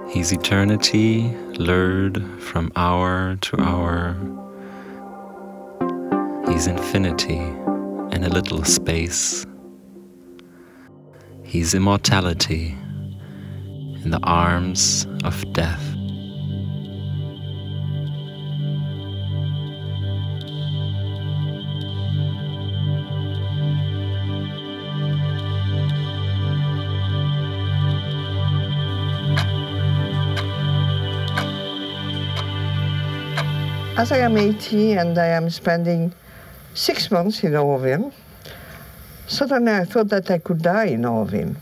He's eternity lured from hour to hour. He's infinity in a little space. He's immortality in the arms of death. As I am 80 and I am spending 6 months in Auroville, suddenly I thought that I could die in Auroville.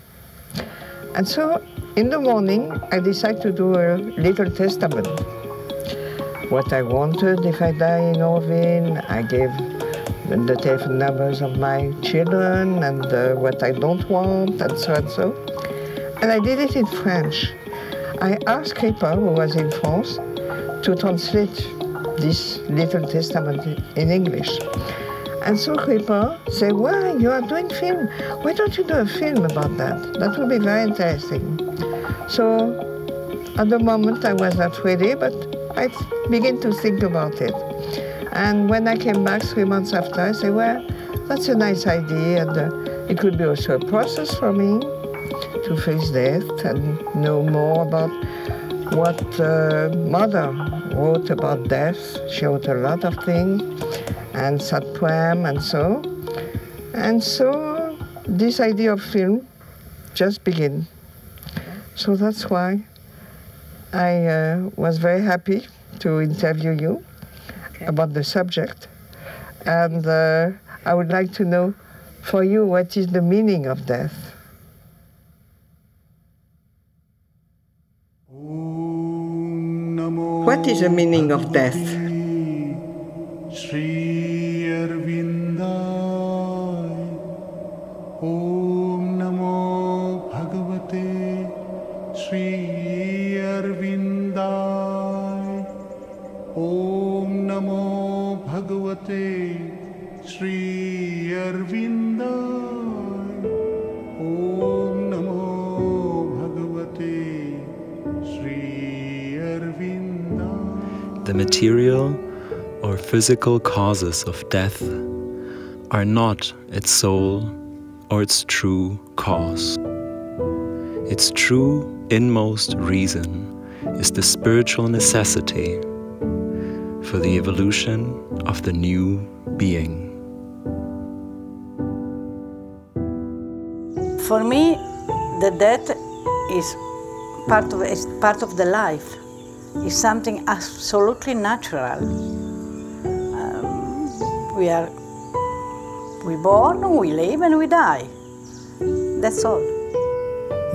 And so in the morning I decided to do a little testament. What I wanted if I die in Auroville, I gave the telephone numbers of my children and what I don't want and so and so. And I did it in French. I asked Kripa, who was in France, to translate this little testament in English. And so Kripa said, well, you are doing film. Why don't you do a film about that? That would be very interesting. So at the moment I was not ready, but I began to think about it. And when I came back 3 months after, I said, well, that's a nice idea. And it could be also a process for me to face death and know more about what Mother wrote about death. She wrote a lot of things, and sad poem and so. And so this idea of film just began. So that's why I was very happy to interview you about the subject. And I would like to know, for you, what is the meaning of death? What is the meaning of death? Shri Arvindai Om Namo Bhagavate Shri Arvindai Om Namo Bhagavate Shri Arvindai Om Namo Bhagavate Shri Arvindai. The material or physical causes of death are not its sole or its true cause. Its true inmost reason is the spiritual necessity for the evolution of the new being. For me, the death is part of the life. It's something absolutely natural. We born, we live, and we die. That's all.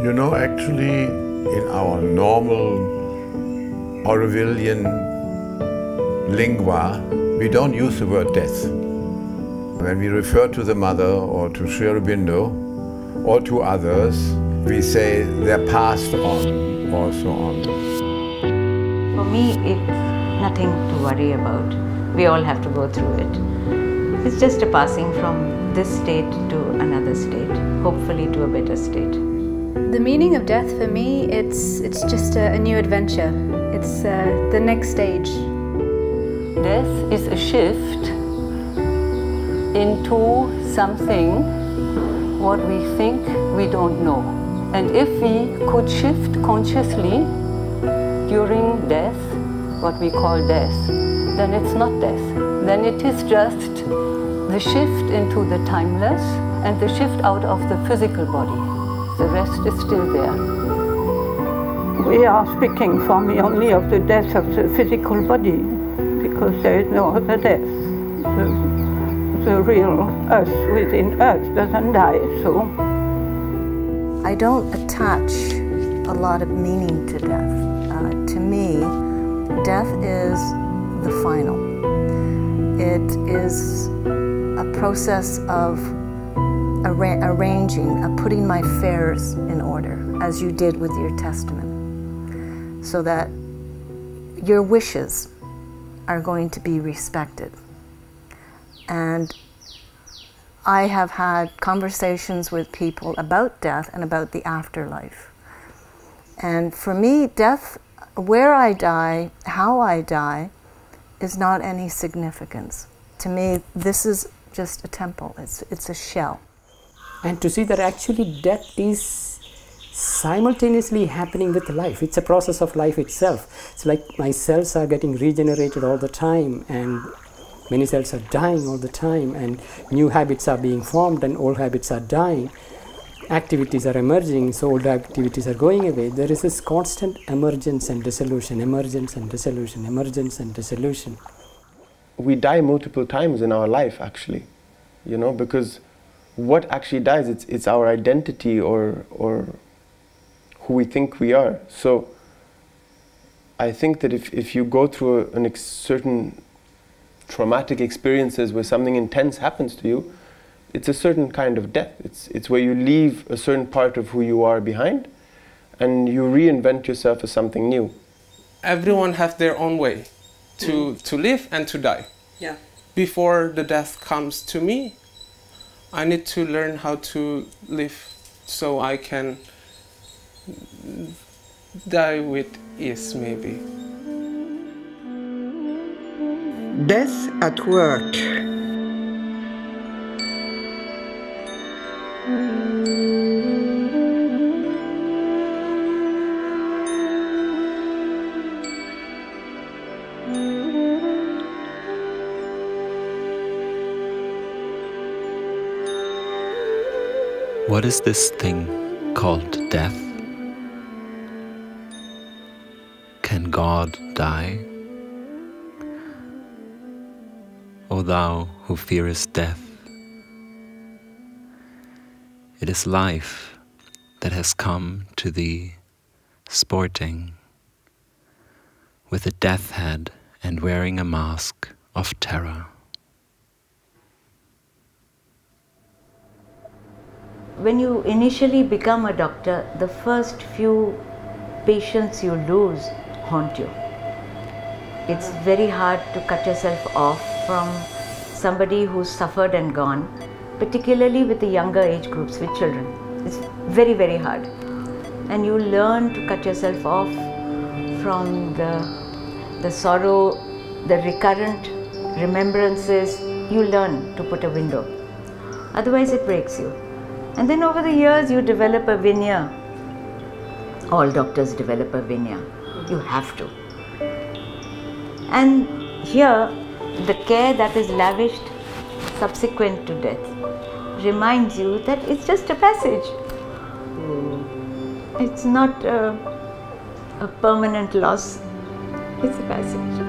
You know, actually, in our normal Aurovillian lingua, we don't use the word death. When we refer to the mother or to Sri Aurobindo or to others, we say they're passed on or so on. For me, it's nothing to worry about. We all have to go through it. It's just a passing from this state to another state, hopefully to a better state. The meaning of death for me, it's just a new adventure. It's the next stage. Death is a shift into something what we think we don't know. And if we could shift consciously during death, what we call death, then it's not death. Then it is just the shift into the timeless and the shift out of the physical body. The rest is still there. We are speaking for me only of the death of the physical body, because there is no other death. The real us within us doesn't die, so. I don't attach a lot of meaning to death. To me, death is the final. It is a process of arranging, of putting my affairs in order, as you did with your testament, so that your wishes are going to be respected. And I have had conversations with people about death and about the afterlife. And for me, death, where I die, how I die, is not any significance. To me, this is just a temple. It's a shell. And to see that actually death is simultaneously happening with life. It's a process of life itself. It's like my cells are getting regenerated all the time, and many cells are dying all the time, and new habits are being formed and old habits are dying. Activities are emerging, so old activities are going away. There is this constant emergence and dissolution, emergence and dissolution, emergence and dissolution. We die multiple times in our life, actually, you know, because what actually dies, it's our identity or who we think we are. So I think that if you go through certain traumatic experiences where something intense happens to you, it's a certain kind of death. It's where you leave a certain part of who you are behind and you reinvent yourself as something new. Everyone has their own way to live and to die. Yeah. Before the death comes to me, I need to learn how to live so I can die with ease, maybe. Death at work. What is this thing called death? Can God die? O thou who fearest death, it is life that has come to thee sporting with a death head and wearing a mask of terror. When you initially become a doctor, the first few patients you lose haunt you. It's very hard to cut yourself off from somebody who's suffered and gone, particularly with the younger age groups, with children. It's very, very hard. And you learn to cut yourself off from the sorrow, the recurrent remembrances. You learn to put a window. Otherwise it breaks you. And then over the years you develop a veneer. All doctors develop a veneer. You have to. And here, the care that is lavished subsequent to death reminds you that it's just a passage. It's not a permanent loss. It's a passage.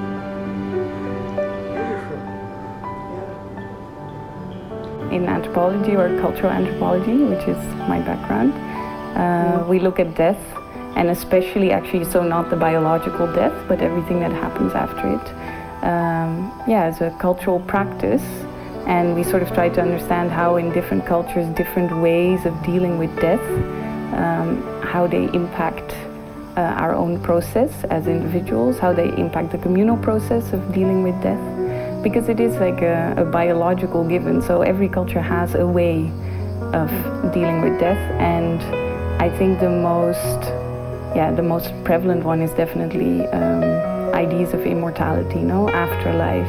In anthropology or cultural anthropology, which is my background, we look at death, and especially actually, so not the biological death, but everything that happens after it, as a cultural practice. And we sort of try to understand how in different cultures, different ways of dealing with death, how they impact our own process as individuals, how they impact the communal process of dealing with death. Because it is like a biological given, so every culture has a way of dealing with death, and I think the most prevalent one is definitely ideas of immortality, afterlife,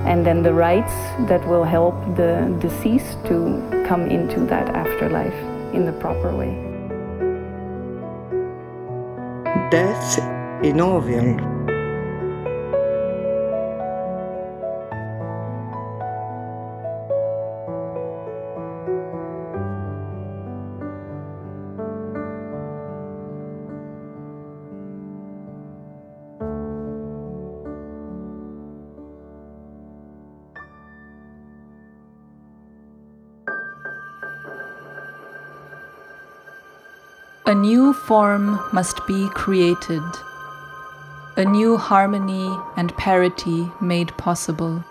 and then the rites that will help the deceased to come into that afterlife in the proper way. Death in Auroville. A new form must be created, a new harmony and parity made possible.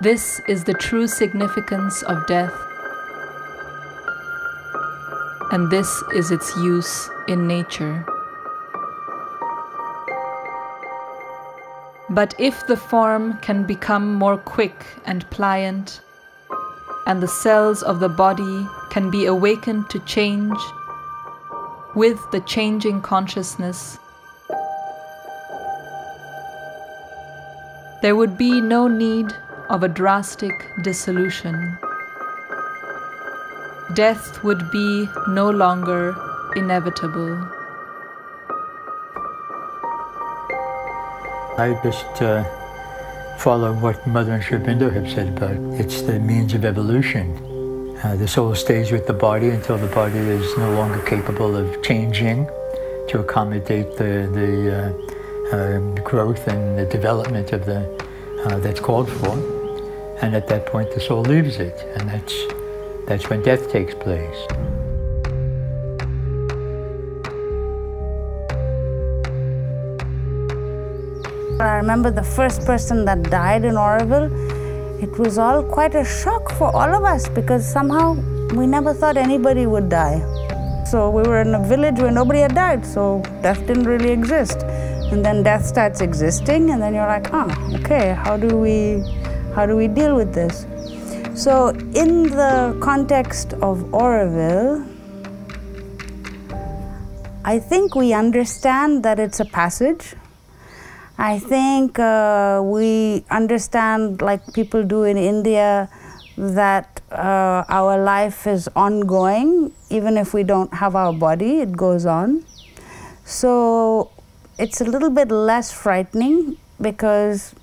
This is the true significance of death, and this is its use in nature. But if the form can become more quick and pliant, and the cells of the body can be awakened to change with the changing consciousness, there would be no need of a drastic dissolution. Death would be no longer inevitable. I just follow what Mother and Aurobindo have said about it's the means of evolution. The soul stays with the body until the body is no longer capable of changing to accommodate the growth and the development of that's called for. And at that point, the soul leaves it, and that's when death takes place. I remember the first person that died in Auroville. It was all quite a shock for all of us because somehow we never thought anybody would die. So we were in a village where nobody had died, so death didn't really exist. And then death starts existing, and then you're like, okay, how do we deal with this? So in the context of Auroville, I think we understand that it's a passage. I think we understand, like people do in India, that our life is ongoing. Even if we don't have our body, it goes on. So it's a little bit less frightening because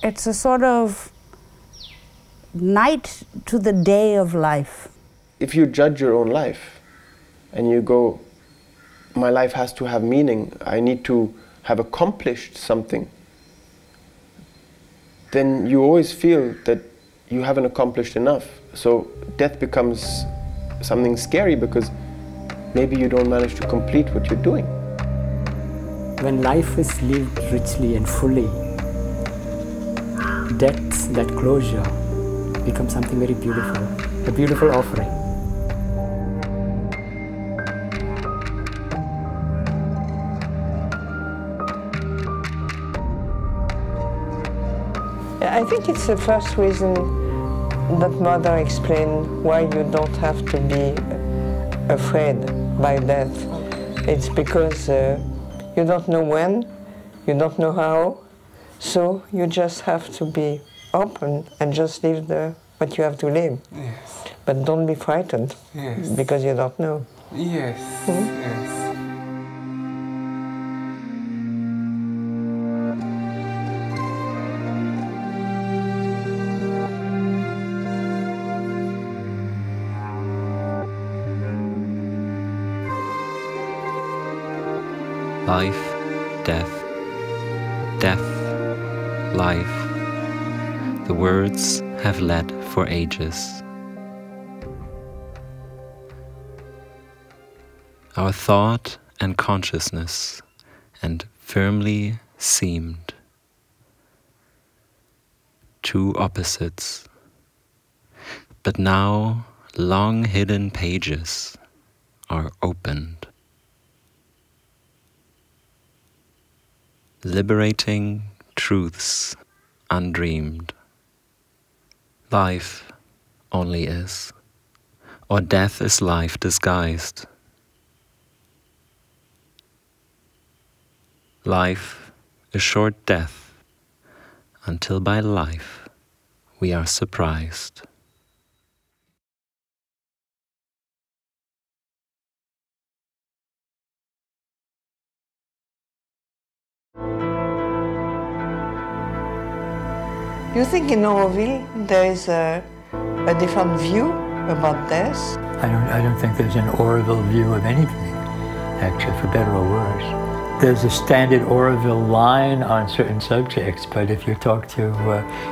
it's a sort of night to the day of life. If you judge your own life and you go, my life has to have meaning, I need to have accomplished something, then you always feel that you haven't accomplished enough. So death becomes something scary because maybe you don't manage to complete what you're doing. When life is lived richly and fully, death, that closure, becomes something very beautiful, a beautiful offering. I think it's the first reason that Mother explained why you don't have to be afraid by death. It's because you don't know when, you don't know how, so you just have to be open and just live what you have to live. Yes. But don't be frightened, yes, because you don't know. Yes, yes. Life, death, death, life. The words have led for ages. Our thought and consciousness, and firmly seemed two opposites. But now long hidden pages are opened. Liberating truths undreamed. Life only is, or death is life disguised. Life is short death, until by life we are surprised. Do you think in Auroville there is a different view about death? I don't think there's an Auroville view of anything, actually, for better or worse. There's a standard Auroville line on certain subjects, but if you talk to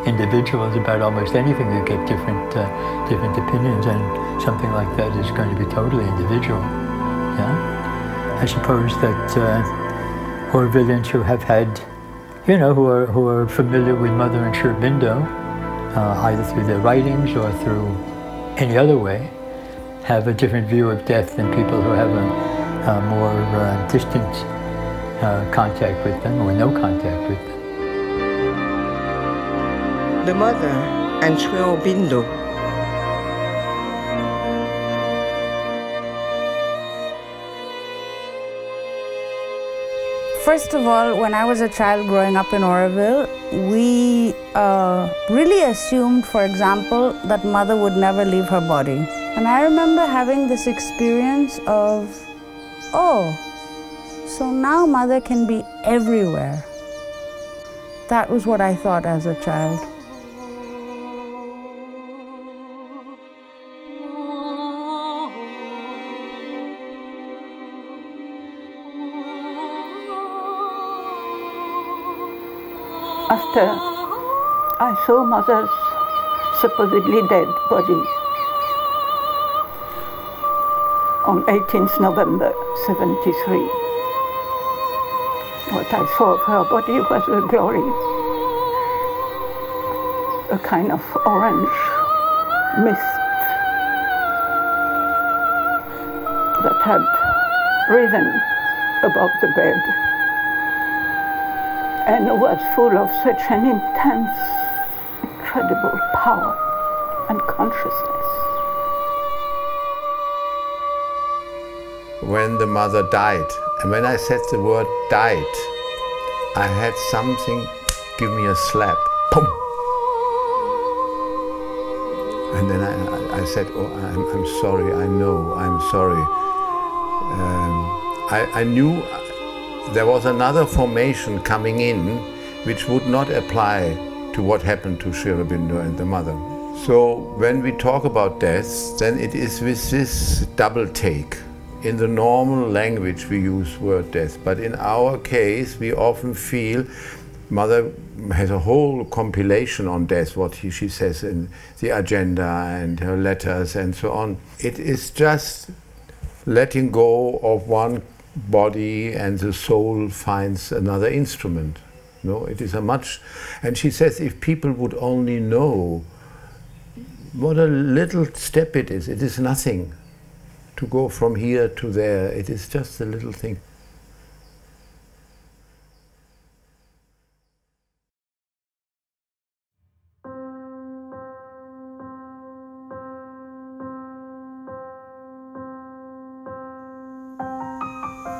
individuals about almost anything, you get different opinions, and something like that is going to be totally individual. Yeah, I suppose that Aurovillians who have had, who are familiar with Mother and Aurobindo, either through their writings or through any other way, have a different view of death than people who have a more distant contact with them, or no contact with them. The Mother and Aurobindo First of all, when I was a child growing up in Auroville, we really assumed, for example, that mother would never leave her body. And I remember having this experience of, oh, so now mother can be everywhere. That was what I thought as a child. After I saw mother's supposedly dead body on 18th November 73, what I saw of her body was a glory, a kind of orange mist that had risen above the bed and was full of such an intense, incredible power and consciousness. When the mother died, and when I said the word died, I had something give me a slap. Boom! And then I said, oh, I'm sorry, I know, I'm sorry. I knew there was another formation coming in which would not apply to what happened to Aurobindo and the mother. So when we talk about death, then it is with this double take. In the normal language we use word death, but in our case we often feel mother has a whole compilation on death, what she says in the agenda and her letters and so on. It is just letting go of one body and the soul finds another instrument. No, it is a much, and she says if people would only know what a little step it is nothing to go from here to there, it is just a little thing.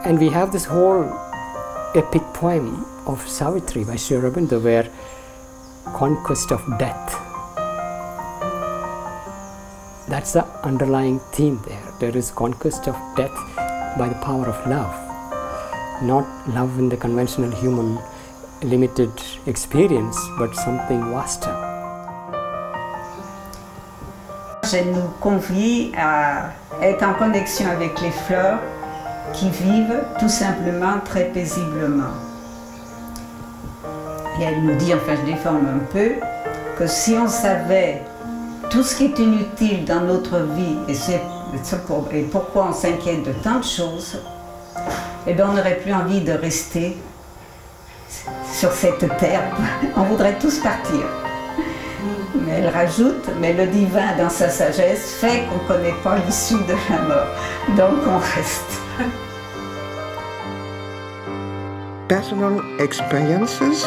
And we have this whole epic poem of Savitri by Aurobindo where conquest of death. That's the underlying theme there. There is conquest of death by the power of love. Not love in the conventional human limited experience, but something vaster. Je nous convie à être en connexion avec les fleurs qui vivent tout simplement très paisiblement. Et elle nous dit, enfin je déforme un peu, que si on savait tout ce qui est inutile dans notre vie et pourquoi on s'inquiète de tant de choses, eh bien on n'aurait plus envie de rester sur cette terre. On voudrait tous partir. Mais elle rajoute, mais le divin dans sa sagesse fait qu'on ne connaît pas l'issue de la mort. Donc on reste. Personal experiences.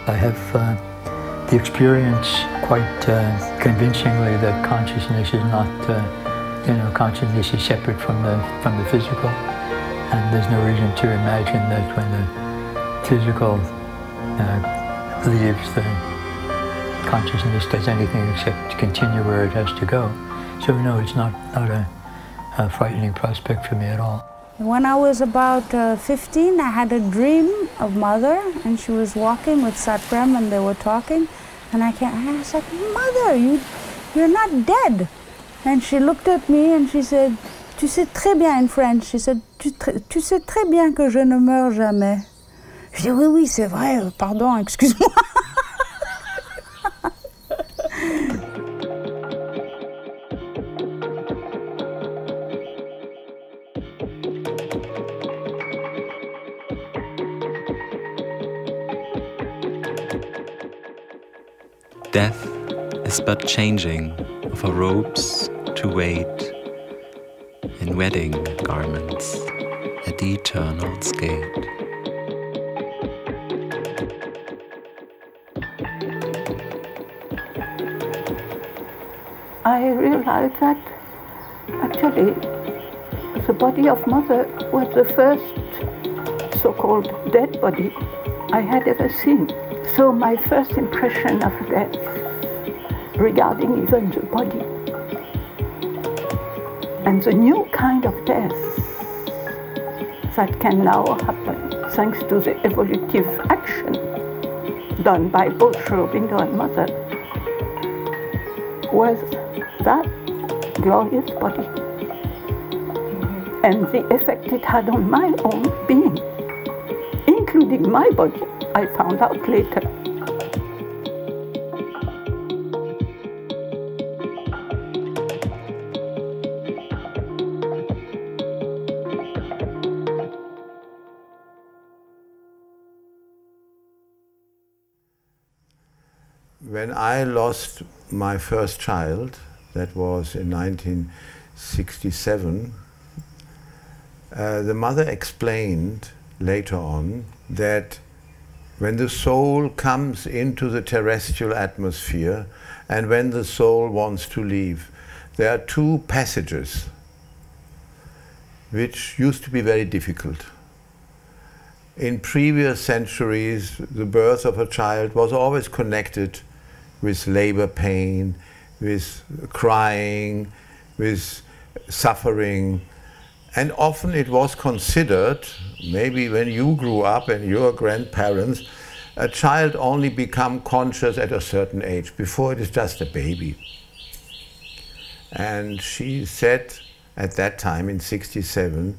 I have the experience quite convincingly that consciousness is not, consciousness is separate from the physical, and there's no reason to imagine that when the physical leaves, the consciousness does anything except continue where it has to go. So no, it's not a frightening prospect for me at all. When I was about 15, I had a dream of mother, and she was walking with Satram, and they were talking, and I was like, Mother, you're not dead. And she looked at me and she said, Tu sais très bien, in French, she said, tu sais très bien que je ne meurs jamais. Je dis, oui, oui, c'est vrai, pardon, excuse-moi. Death is but changing of our robes to wait in wedding garments at the eternal's gate. I realized that actually the body of Mother was the first so-called dead body I had ever seen. So my first impression of death, regarding even the body, and the new kind of death that can now happen thanks to the evolutive action done by both Aurobindo and Mother, was that glorious body and the effect it had on my own being, including my body, I found out later. When I lost my first child, that was in 1967, the mother explained later on that when the soul comes into the terrestrial atmosphere and when the soul wants to leave, there are two passages which used to be very difficult. In previous centuries, the birth of a child was always connected with labor pain, with crying, with suffering. And often it was considered, maybe when you grew up and your grandparents, a child only become conscious at a certain age. Before it is just a baby. And she said at that time in '67,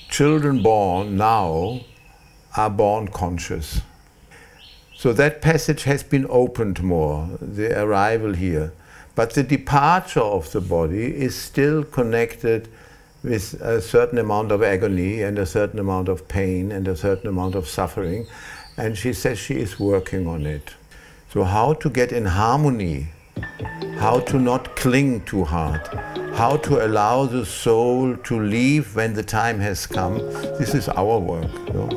children born now are born conscious. So that passage has been opened more, the arrival here. But the departure of the body is still connected with a certain amount of agony and a certain amount of pain and a certain amount of suffering. And she says she is working on it. So how to get in harmony, how to not cling too hard, how to allow the soul to leave when the time has come, this is our work. You know?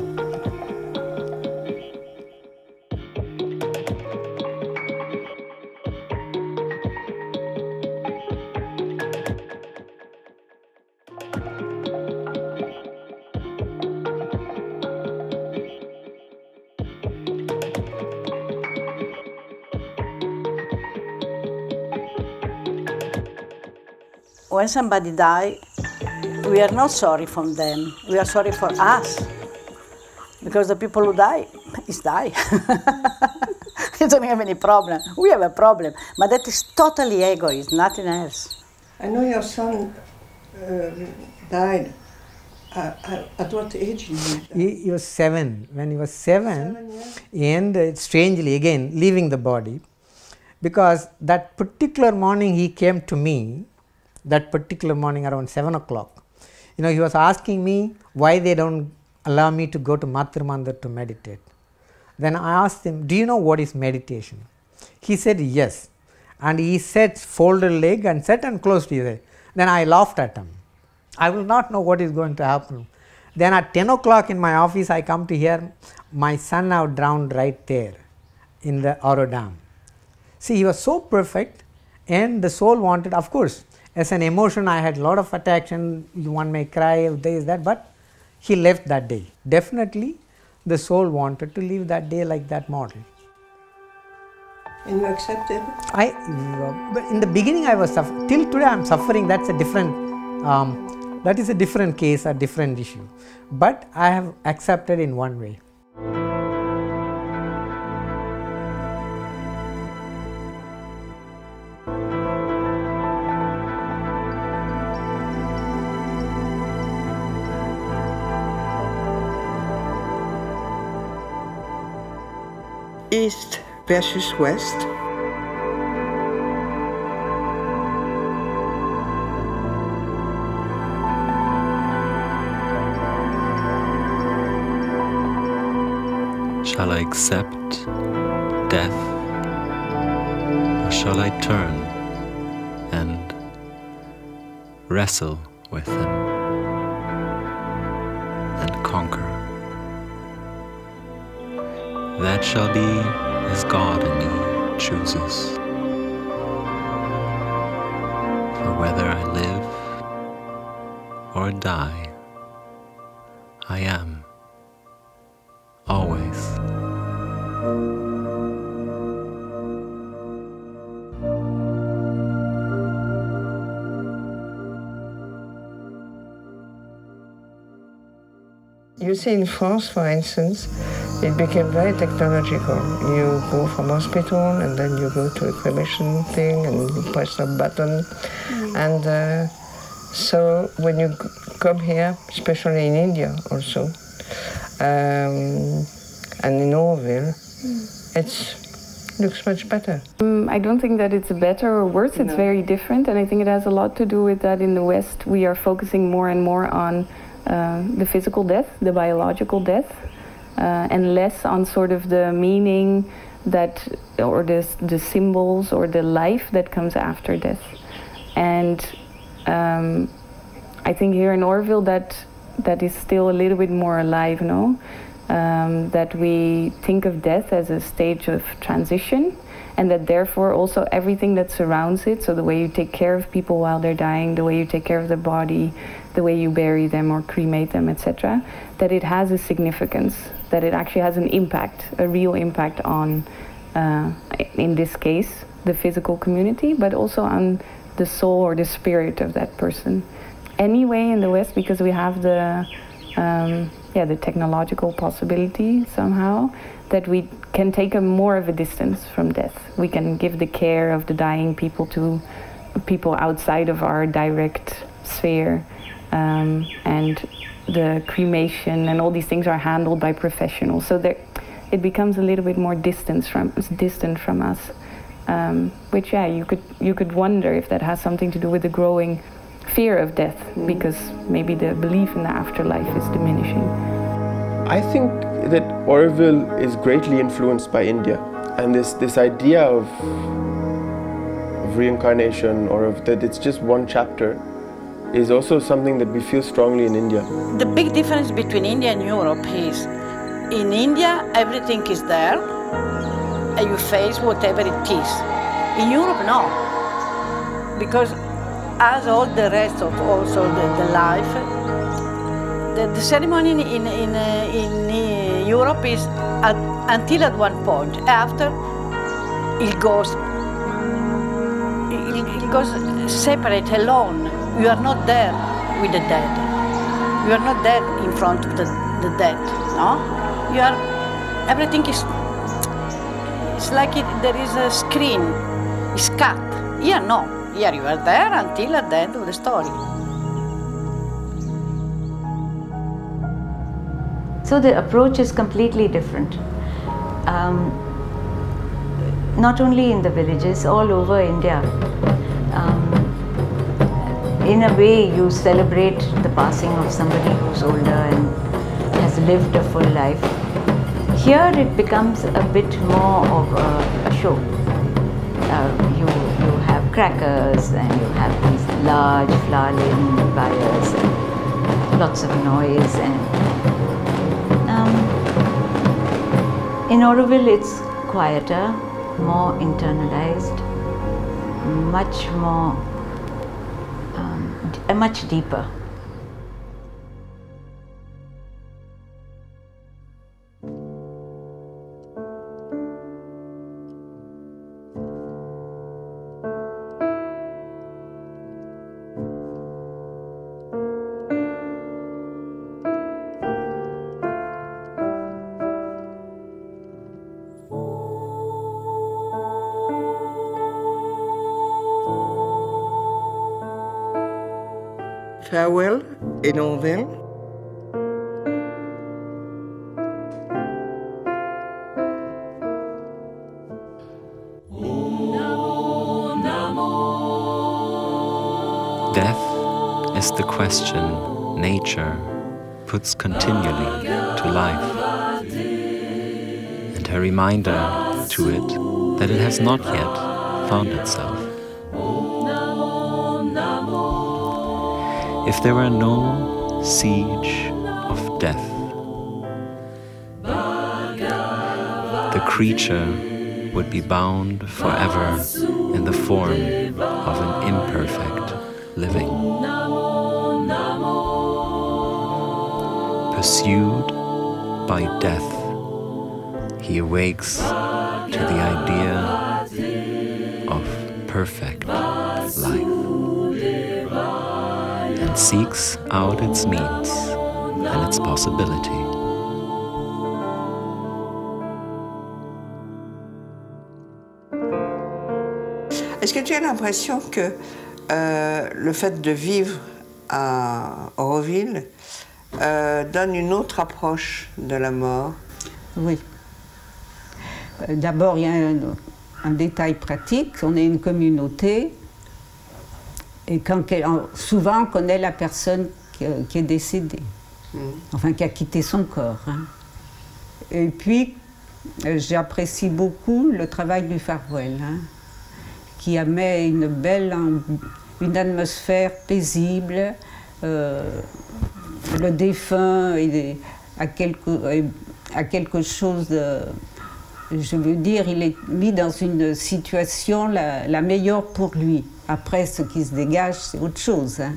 When somebody dies, we are not sorry for them, we are sorry for us. Because the people who die, die. They don't have any problem. We have a problem, but that is totally egoism, nothing else. I know your son died. At what age did he die? He was 7. When he was 7, and strangely again leaving the body, because that particular morning he came to me, that particular morning around 7 o'clock. You know, he was asking me why they don't allow me to go to Mathur Mandir to meditate. Then I asked him, do you know what is meditation? He said yes. And he said, folded leg and sat and closed his eyes. Then I laughed at him. I will not know what is going to happen. Then at 10 o'clock in my office, I come to hear my son now drowned right there in the Aurora Dam. See, he was so perfect, and the soul wanted, of course, as an emotion, I had a lot of attraction, one may cry, this, that, but he left that day. Definitely, the soul wanted to live that day like that model. And you accepted? But in the beginning I was suffering. Till today I am suffering, that's a different, that is a different case, a different issue. But I have accepted in one way. East versus West. Shall I accept death, or shall I turn and wrestle with him and conquer? That shall be as God in me chooses. whether I live or die, I am, always. You see, in France, for instance, it became very technological. You go from hospital and then you go to a cremation thing and you press a button. And so when you come here, especially in India also, and in Auroville, it looks much better. I don't think that it's better or worse, it's very different, and I think it has a lot to do with that in the West we are focusing more and more on the physical death, the biological death, and less on sort of the meaning that, or the symbols or the life that comes after death. And I think here in Auroville that is still a little bit more alive, no? That we think of death as a stage of transition, and that therefore also everything that surrounds it, so the way you take care of people while they're dying, the way you take care of their body, the way you bury them or cremate them, etc., that it has a significance, that it actually has an impact, a real impact on, in this case, the physical community, but also on the soul or the spirit of that person. Anyway, in the West, because we have the technological possibility somehow, that we can take more of a distance from death. We can give the care of the dying people to people outside of our direct sphere, and the cremation and all these things are handled by professionals. So it becomes a little bit more distant from us, which you could wonder if that has something to do with the growing fear of death, because maybe the belief in the afterlife is diminishing. I think that Auroville is greatly influenced by India, and this idea of reincarnation, or of that it's just one chapter, is also something that we feel strongly in India. The big difference between India and Europe is, in India everything is there and you face whatever it is. In Europe, no, because as all the rest of also the life, the ceremony in Europe is until at one point. After it goes separate, alone. You are not there with the dead. You are not there in front of the dead. No, you are. Everything is. It's like there is a screen. It's cut. Here, no. Here you are there until at the end of the story. So the approach is completely different. Not only in the villages, all over India. In a way, you celebrate the passing of somebody who's older and has lived a full life. Here it becomes a bit more of a show. You have crackers and you have these large flower-laden fires and lots of noise. And in Auroville it's quieter, more internalized, much more, much deeper. Farewell in Auroville. Death is the question nature puts continually to life, and a reminder to it that it has not yet found itself. If there were no siege of death, the creature would be bound forever in the form of an imperfect living. Pursued by death, he awakes to the idea of perfect life and seeks out its needs and its possibility. Est-ce que tu as l'impression que le fait de vivre à Auroville donne une autre approche de la mort? Oui. D'abord, il y a un détail pratique. On est une communauté et souvent on connaît la personne qui est décédée, enfin qui a quitté son corps. Hein. Et puis, j'apprécie beaucoup le travail du farewell, hein, qui met une atmosphère paisible. Le défunt a quelque chose de... Je veux dire, il est mis dans une situation la meilleure pour lui. Après, ce qui se dégage, c'est autre chose. Hein.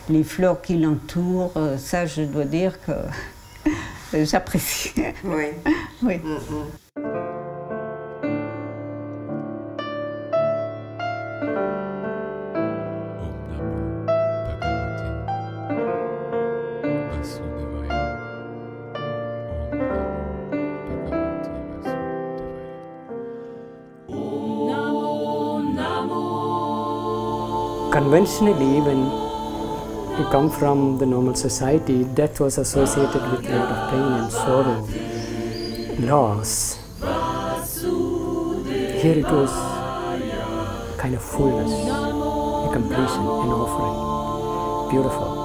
Les fleurs qui l'entourent, ça, je dois dire que j'apprécie. Oui. Oui. Conventionally, when you come from the normal society, death was associated with a lot of pain and sorrow, loss. Here it was kind of fullness, a completion, an offering. Beautiful.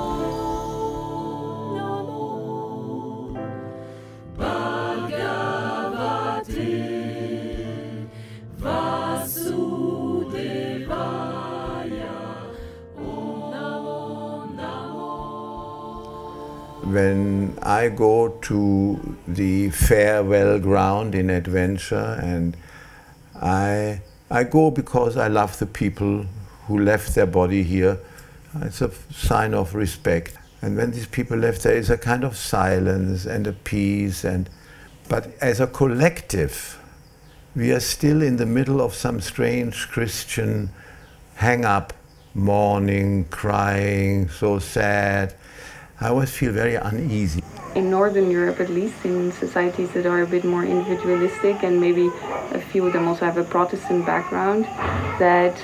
When I go to the farewell ground in adventure, and I go because I love the people who left their body here. It's a sign of respect. And when these people left, there is a kind of silence and a peace. But as a collective, we are still in the middle of some strange Christian hang-up, mourning, crying, so sad. I always feel very uneasy. In Northern Europe, at least, in societies that are a bit more individualistic, and maybe a few of them also have a Protestant background, that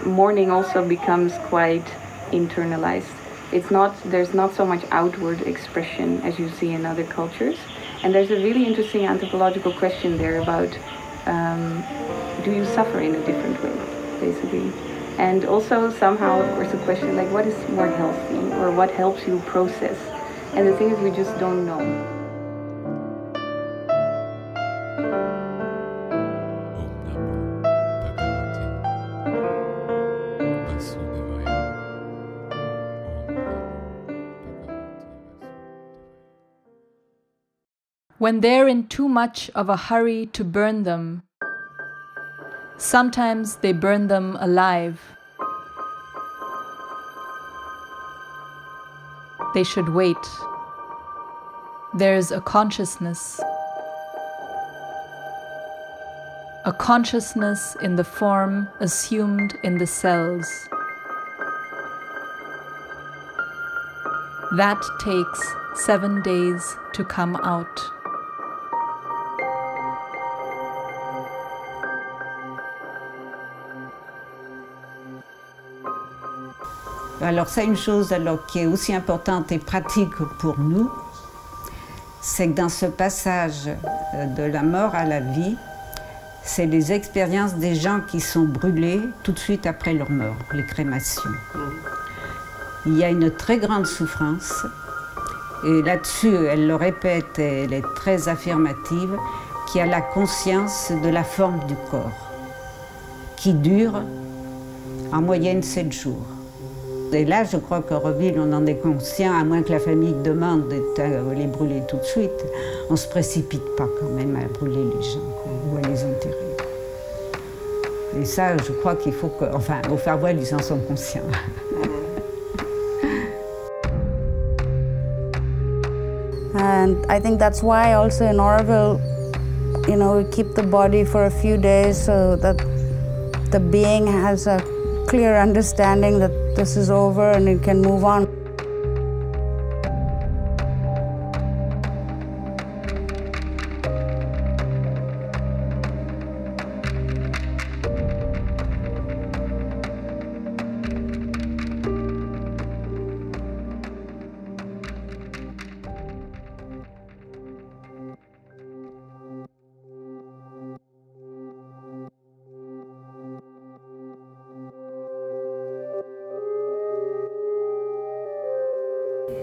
mourning also becomes quite internalized. There's not so much outward expression as you see in other cultures. And there's a really interesting anthropological question there about do you suffer in a different way, basically? And also somehow, of course, the question like what is more healthy or what helps you process? And the thing is, we just don't know. When they're in too much of a hurry to burn them, sometimes they burn them alive. They should wait. There's a consciousness in the form assumed in the cells. That takes 7 days to come out. Alors c'est une chose qui est aussi importante et pratique pour nous, c'est que dans ce passage de la mort à la vie, c'est les expériences des gens qui sont brûlés tout de suite après leur mort, les crémations. Il y a une très grande souffrance, et là-dessus, elle le répète, et elle est très affirmative, qui a la conscience de la forme du corps, qui dure en moyenne 7 jours. Et là, je crois qu'Auroville, on en est conscient, à moins que la famille demande de les brûler tout de suite. On ne se précipite pas quand même à brûler les gens ou à les enterrer. Et ça, je crois qu'il faut que, enfin, au faire voir, ils en sont conscients. And I think that's why also in Auroville, you know, we keep the body for a few days so that the being has a clear understanding that this is over and it can move on.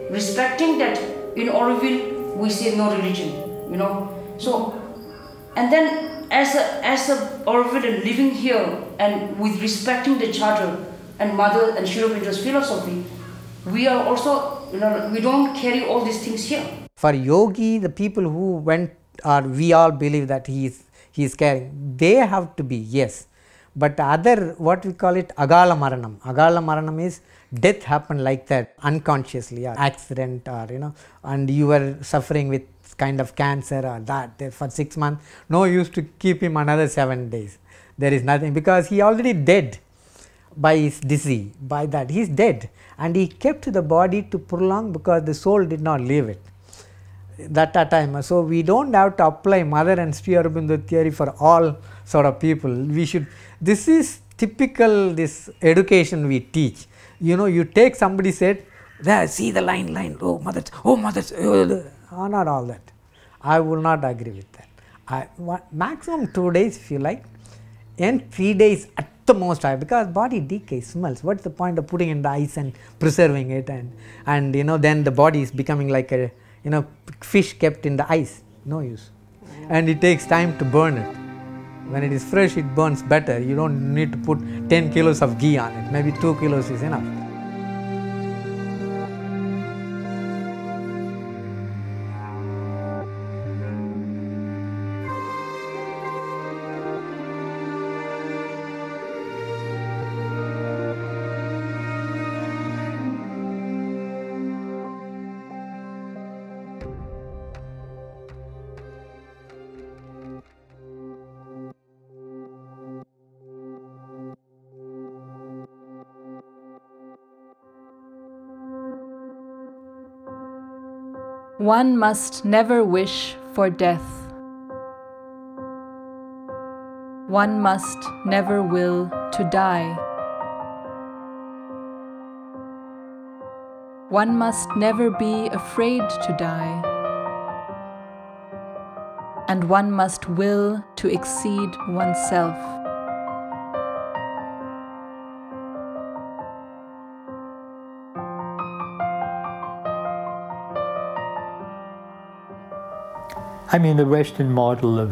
Respecting that in Auroville we say no religion, you know. So, and then as a Aurovillian living here and with respecting the charter and Mother and Aurobindo's philosophy, we are also, you know, we don't carry all these things here. For yogi, the people who went, or we all believe that he is carrying, they have to be, yes. But other, what we call it, agala maranam. Agala maranam is death happened like that, unconsciously, or accident, or you know, and you were suffering with kind of cancer or that for 6 months. No use to keep him another 7 days. There is nothing, because he already dead by his disease, by that he is dead, and he kept the body to prolong because the soul did not leave it that time. So we don't have to apply Mother and Sri Aurobindo theory for all sort of people. We should, this is typical, this education we teach. You know, you take somebody said, there, see the line, oh mother, oh, not all that. I will not agree with that. Maximum 2 days if you like, and 3 days at the most, because body decay, smells. What's the point of putting in the ice and preserving it, and you know, then the body is becoming like a, you know, fish kept in the ice, no use. And it takes time to burn it. When it is fresh, it burns better. You don't need to put 10 kilos of ghee on it, maybe 2 kilos is enough. One must never wish for death. One must never will to die. One must never be afraid to die. And one must will to exceed oneself. I mean, the Western model of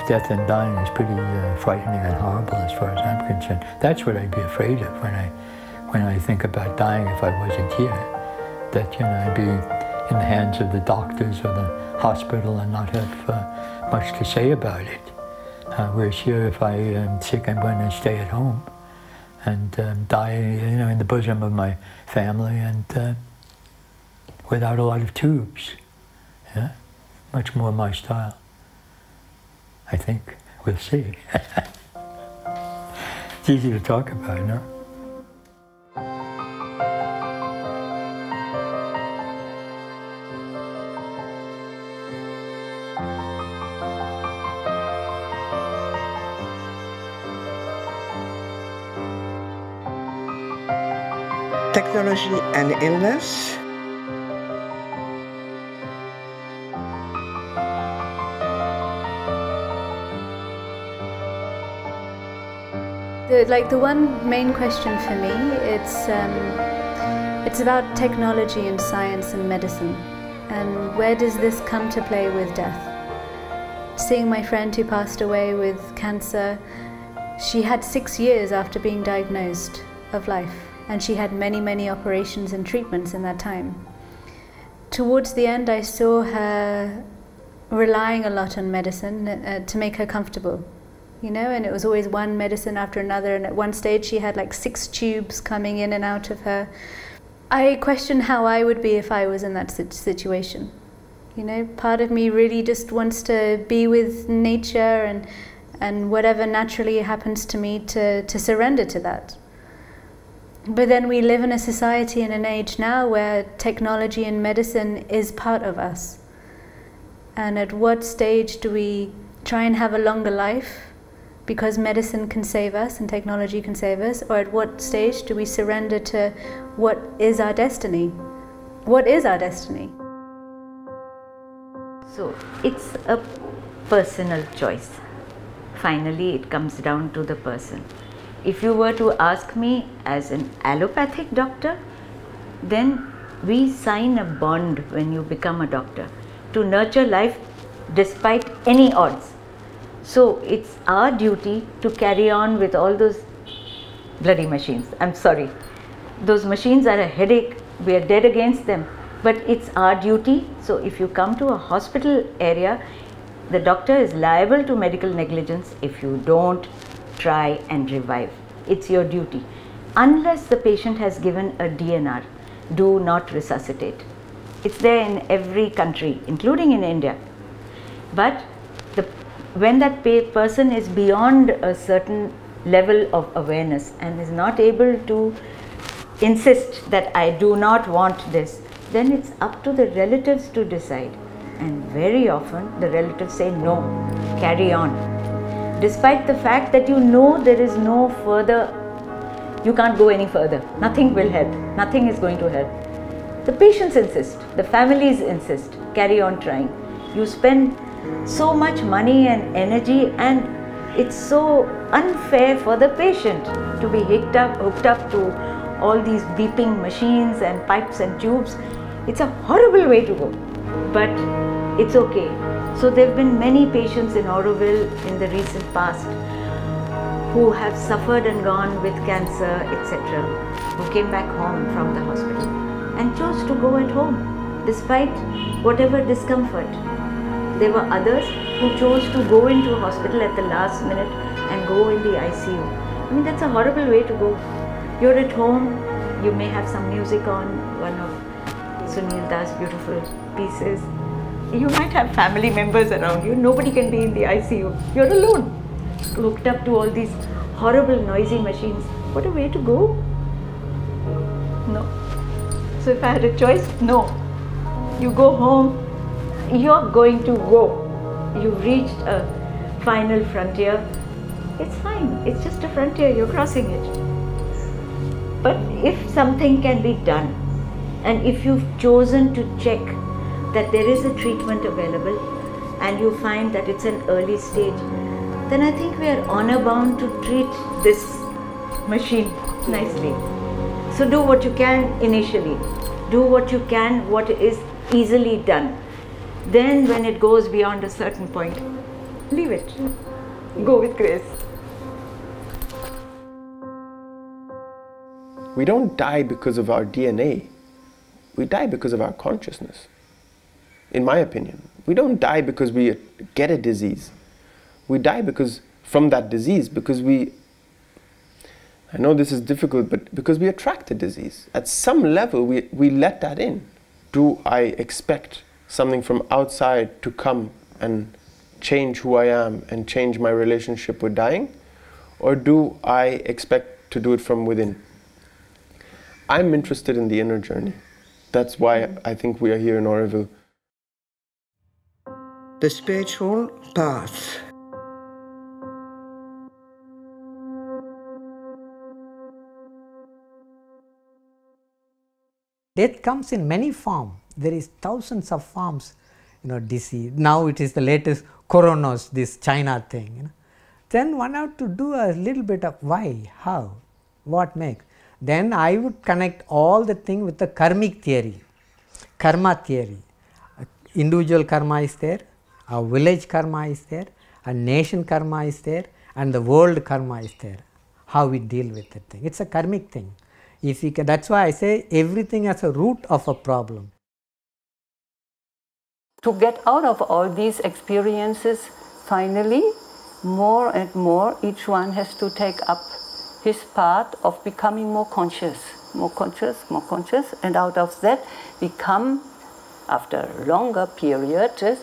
death and dying is pretty frightening and horrible as far as I'm concerned. That's what I'd be afraid of when I think about dying if I wasn't here. That, you know, I'd be in the hands of the doctors or the hospital and not have much to say about it. Whereas here, if I am sick, I'm going to stay at home and die, you know, in the bosom of my family and without a lot of tubes. Yeah? Much more my style, I think. We'll see. It's easy to talk about, no? Technology and illness. The one main question for me, it's about technology and science and medicine, and where does this come to play with death? Seeing my friend who passed away with cancer, she had 6 years after being diagnosed of life, and she had many operations and treatments in that time. Towards the end, I saw her relying a lot on medicine to make her comfortable. you know, and it was always one medicine after another, and at one stage she had like 6 tubes coming in and out of her. I question how I would be if I was in that situation. You know, part of me really just wants to be with nature and whatever naturally happens to me to surrender to that. But then we live in a society and an age now where technology and medicine is part of us. And at what stage do we try and have a longer life because medicine can save us and technology can save us? Or at what stage do we surrender to what is our destiny? What is our destiny? So it's a personal choice. Finally, it comes down to the person. If you were to ask me as an allopathic doctor, then we sign a bond when you become a doctor to nurture life despite any odds. So it's our duty to carry on with all those bloody machines. I'm sorry. Those machines are a headache. We are dead against them. But it's our duty. So if you come to a hospital area, the doctor is liable to medical negligence if you don't try and revive. It's your duty. Unless the patient has given a DNR, do not resuscitate. It's there in every country, including in India. But when that person is beyond a certain level of awareness and is not able to insist that I do not want this, then it's up to the relatives to decide. And very often the relatives say no, carry on. Despite the fact that you know there is no further, you can't go any further. Nothing will help. Nothing is going to help. The patients insist, the families insist, carry on trying. You spend so much money and energy, and it's so unfair for the patient to be hooked up to all these beeping machines and pipes and tubes. It's a horrible way to go, but it's okay. So there have been many patients in Auroville in the recent past who have suffered and gone with cancer, etc., who came back home from the hospital and chose to go at home despite whatever discomfort. There were others who chose to go into a hospital at the last minute and go in the ICU. I mean, that's a horrible way to go. You're at home, you may have some music on, one of Sunil Das' beautiful pieces. You might have family members around you. Nobody can be in the ICU. You're alone, hooked up to all these horrible noisy machines. What a way to go. No. So if I had a choice, no. You go home, you're going to go. You've reached a final frontier. It's fine. It's just a frontier. You're crossing it. But if something can be done, and if you've chosen to check that there is a treatment available and you find that it's an early stage, then I think we are honor bound to treat this machine nicely. So do what you can initially. Do what you can, what is easily done. Then when it goes beyond a certain point, leave it. Go with grace. We don't die because of our DNA. We die because of our consciousness. In my opinion, we don't die because we get a disease. We die because from that disease, because I know this is difficult, but because we attract the disease. At some level, we let that in. Do I expect something from outside to come and change who I am and change my relationship with dying? Or do I expect to do it from within? I'm interested in the inner journey. That's why I think we are here in Auroville. The spiritual path. Death comes in many forms. There is thousands of forms, disease. Now it is the latest coronas, this China thing. Then one have to do a little bit of why, how, what makes. Then I would connect all the thing with the karmic theory, karma theory. Individual karma is there, a village karma is there, a nation karma is there, and the world karma is there. How we deal with that thing. It's a karmic thing. If we can, that's why I say everything has a root of a problem. To get out of all these experiences, finally, more and more, each one has to take up his part of becoming more conscious, more conscious, more conscious, and out of that we come, after a longer period,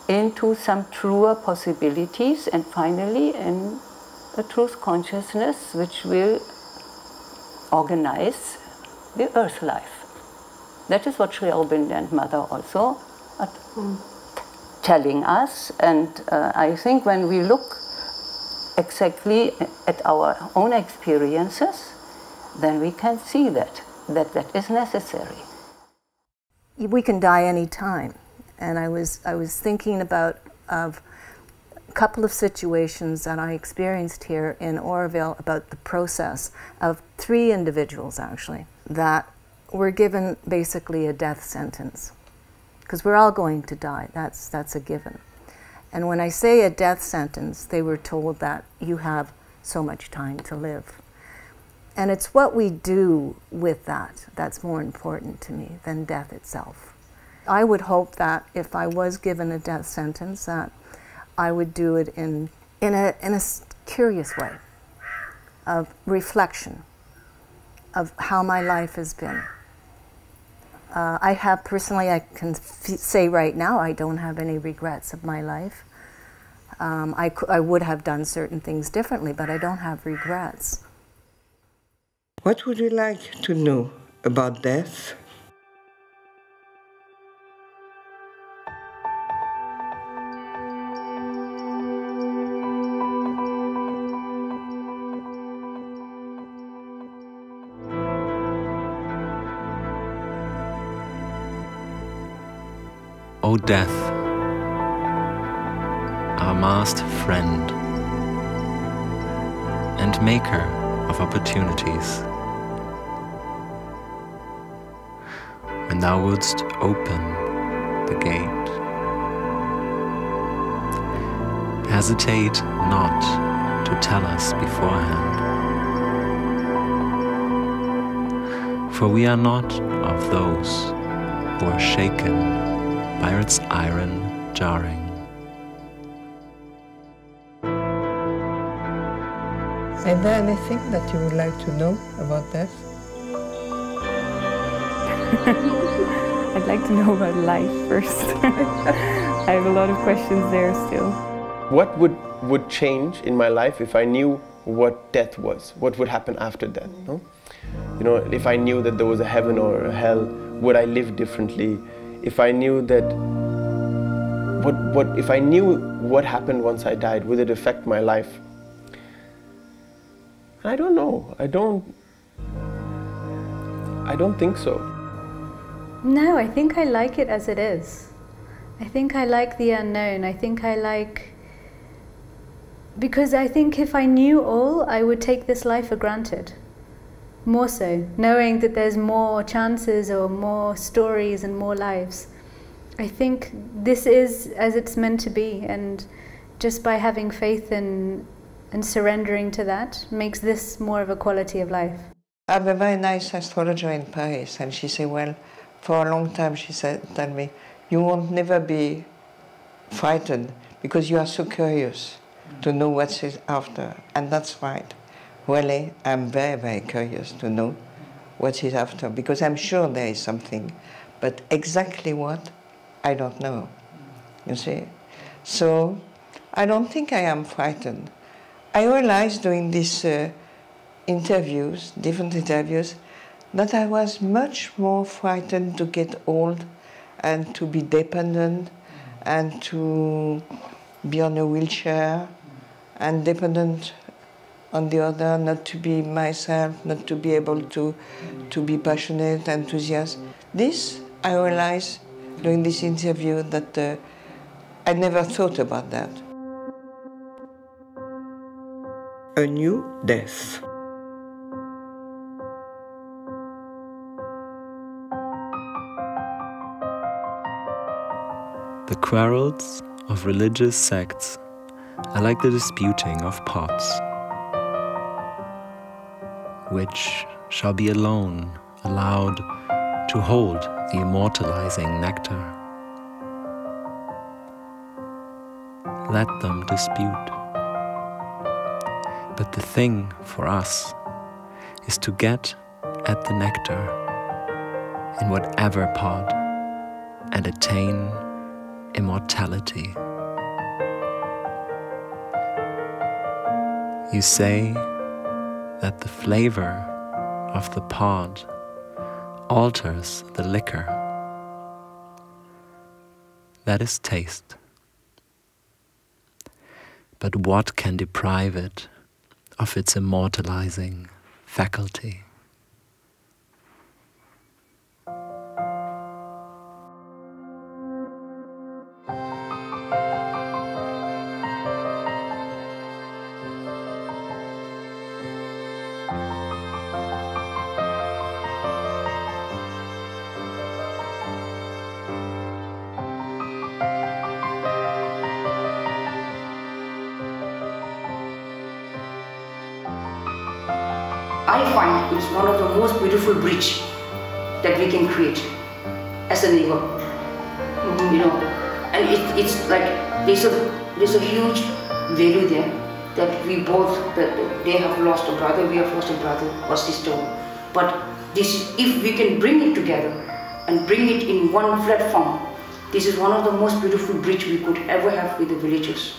into some truer possibilities, and finally in a truth consciousness which will organize the earth life. That is what Sri Aurobindo and Mother also are telling us, and I think when we look exactly at our own experiences, then we can see that is necessary. We can die any time, and I was thinking about a couple of situations that I experienced here in Auroville about the process of 3 individuals actually that were given basically a death sentence, because we're all going to die. That's a given. And when I say a death sentence, they were told that you have so much time to live. And it's what we do with that that's more important to me than death itself. I would hope that if I was given a death sentence, that I would do it in a curious way of reflection of how my life has been. I have personally, I can say right now, I don't have any regrets of my life. I would have done certain things differently, but I don't have regrets. What would you like to know about death? O death, our masked friend and maker of opportunities, when thou wouldst open the gate, hesitate not to tell us beforehand, for we are not of those who are shaken by its iron jarring. Is there anything that you would like to know about death? I'd like to know about life first. I have a lot of questions there still. What would change in my life if I knew what death was? What would happen after death? No? You know, if I knew that there was a heaven or a hell, would I live differently? If I knew that, if I knew what happened once I died, would it affect my life? I don't know. I don't think so. No, I think I like it as it is. I think I like the unknown. I think I like... Because I think if I knew all, I would take this life for granted. More so, knowing that there's more chances or more stories and more lives. I think this is as it's meant to be, and just by having faith and surrendering to that makes this more of a quality of life. I have a very nice astrologer in Paris, and she said, well, for a long time she said, tell me, you won't never be frightened because you are so curious to know what's after, and that's right. Really, I'm very, very curious to know what is after, because I'm sure there is something, but exactly what, I don't know, you see. So, I don't think I am frightened. I realized during these interviews, different interviews, that I was much more frightened to get old and to be dependent and to be on a wheelchair and dependent on the other, not to be myself, not to be able to be passionate, enthusiastic. This, I realized during this interview that I never thought about that. A new death. The quarrels of religious sects are like the disputing of pots, which shall be alone allowed to hold the immortalizing nectar. Let them dispute. But the thing for us is to get at the nectar in whatever pod and attain immortality. You say that the flavor of the pod alters the liquor. That is taste. But what can deprive it of its immortalizing faculty? I find it's one of the most beautiful bridge that we can create as a neighbor, you know, and it's like there's a huge value there that we both, that they have lost a brother, we have lost a brother or sister, but this, if we can bring it together and bring it in one platform, this is one of the most beautiful bridge we could ever have with the villagers,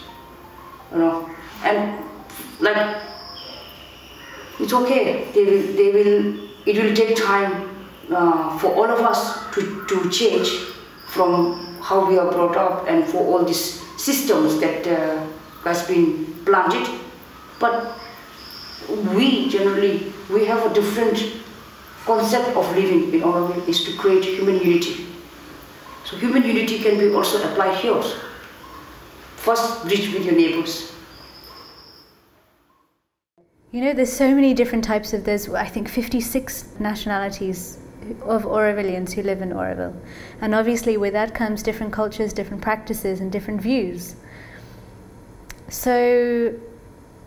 you know, and like, it's okay, it will take time for all of us to change from how we are brought up and for all these systems that has been planted. But we generally, we have a different concept of living in Auroville, is to create human unity. So human unity can be also applied here. First, bridge with your neighbors. You know, there's so many different types of, there's I think 56 nationalities of Aurovillians who live in Auroville. And obviously with that comes different cultures, different practices and different views. So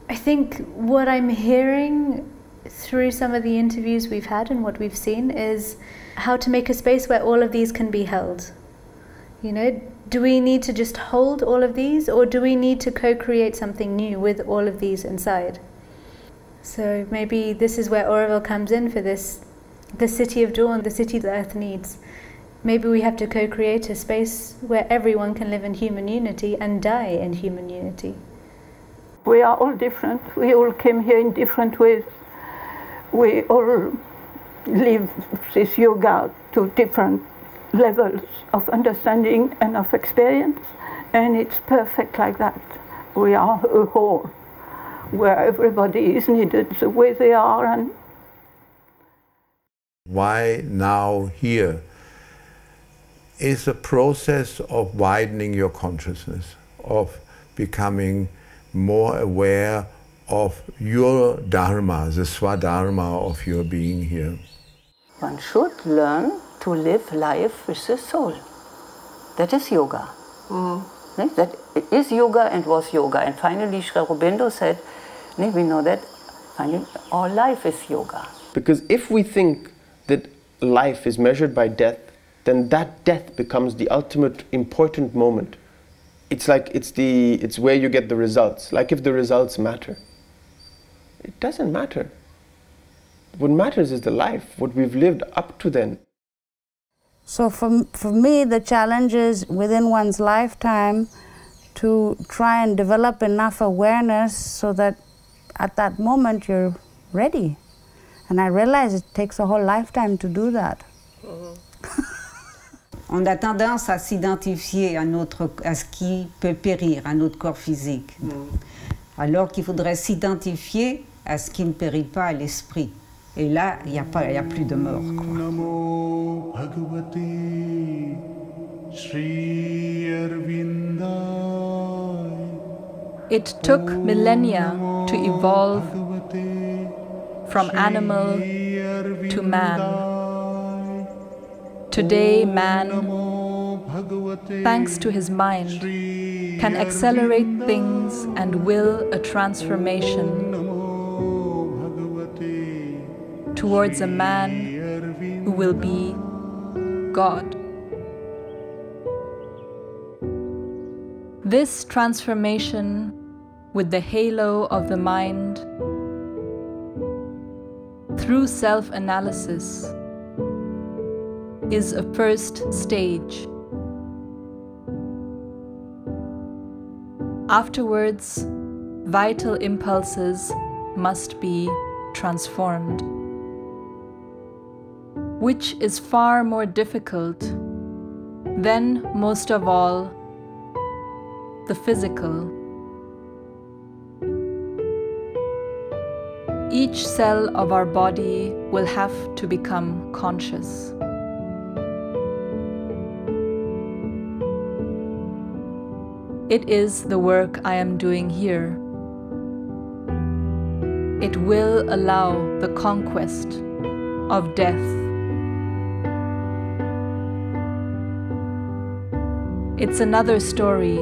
I think what I'm hearing through some of the interviews we've had and what we've seen is how to make a space where all of these can be held. You know, do we need to just hold all of these, or do we need to co-create something new with all of these inside? So maybe this is where Auroville comes in for this, the city of dawn, the city the earth needs. Maybe we have to co-create a space where everyone can live in human unity and die in human unity. We are all different. We all came here in different ways. We all live this yoga to different levels of understanding and of experience, and it's perfect like that. We are a whole, where everybody is needed the way they are. And why now here is a process of widening your consciousness, of becoming more aware of your dharma, the swadharma of your being here. One should learn to live life with the soul. That is yoga. That is yoga and was yoga. And finally Aurobindo said, we know that finally all life is yoga. Because if we think that life is measured by death, then that death becomes the ultimate important moment. It's like it's where you get the results. Like if the results matter. It doesn't matter. What matters is the life, what we've lived up to then. So for me, the challenge is within one's lifetime to try and develop enough awareness so that at that moment you're ready. And I realize it takes a whole lifetime to do that. On a tendance à s'identifier à ce qui peut périr, à notre corps physique. Alors qu'il faudrait s'identifier à ce qui ne périt pas, à l'esprit. Et là, il n'y a plus de mort. Namo Bhagavate Sri Arvindai. It took millennia to evolve from animal to man. Today, man, thanks to his mind, can accelerate things and will a transformation towards a man who will be God. This transformation with the halo of the mind, through self-analysis, is a first stage. Afterwards, vital impulses must be transformed, which is far more difficult than, most of all, the physical. Each cell of our body will have to become conscious. It is the work I am doing here. It will allow the conquest of death. It's another story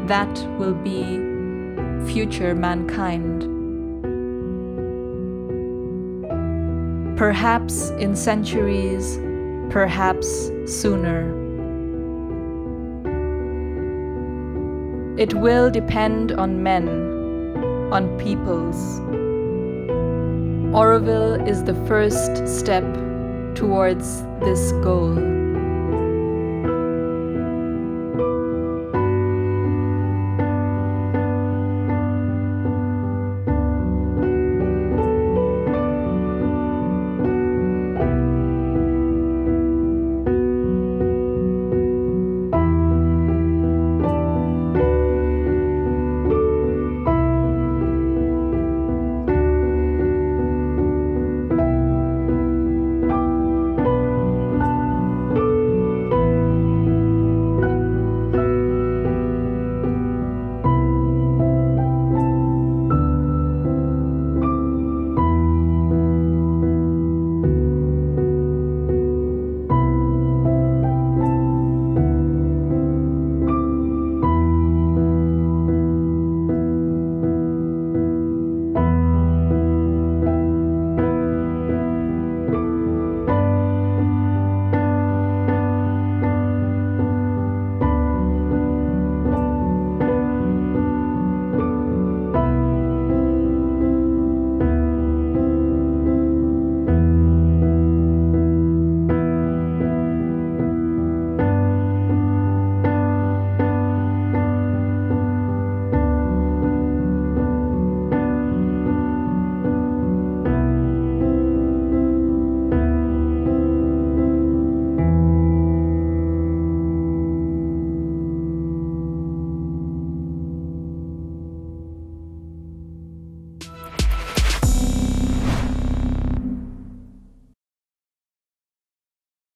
that will be future mankind. Perhaps in centuries, perhaps sooner. It will depend on men, on peoples. Auroville is the first step towards this goal.